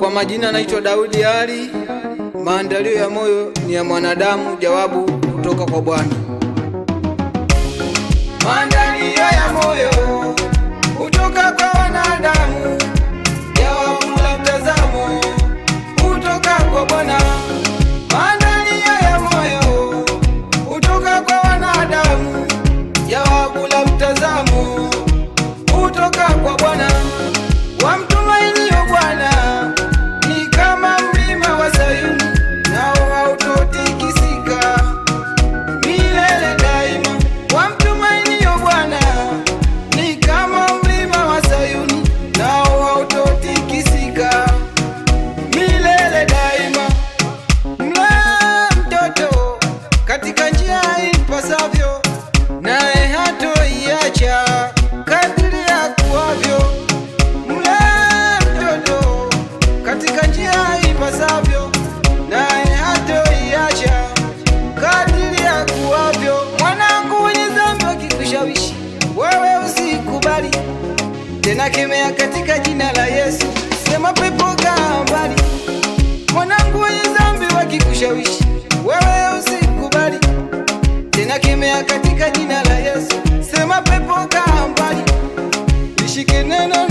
Kwa majina naitwa Daudi Ali. Maandalio ya moyo ni ya mwanadamu, jawabu kutoka kwa Bwana. Maandalio ya moyo kutoka kwa wanadamu, jawabu la mtazamo kutoka kwa Bwana. Maandalio ya moyo kutoka kwa wanadamu, jawabu la mtazamo kutoka kwa Bwana. Wamtumainio Bwana ni kama mlima wa Sayuni, nao hautotikisika milele daima. Wamtumainio Bwana ni kama mlima wa Sayuni, nao hautotikisika milele daima. Mlee mtoto katika njia ipasavyo, naye hatoiacha kadiri akuavyo. Katika njia ipasavyo, naye hatoiacha kadiri akuavyo. Mwanangu, wenye dhambi wakikushawishi wewe usikubali tena, kemea katika jina la Yesu, sema pepo kaa mbali. Mwanangu, wenye dhambi wakikushawishi wewe usikubali tena, kemea katika jina la Yesu, sema pepo kaa mbali. Lishike neno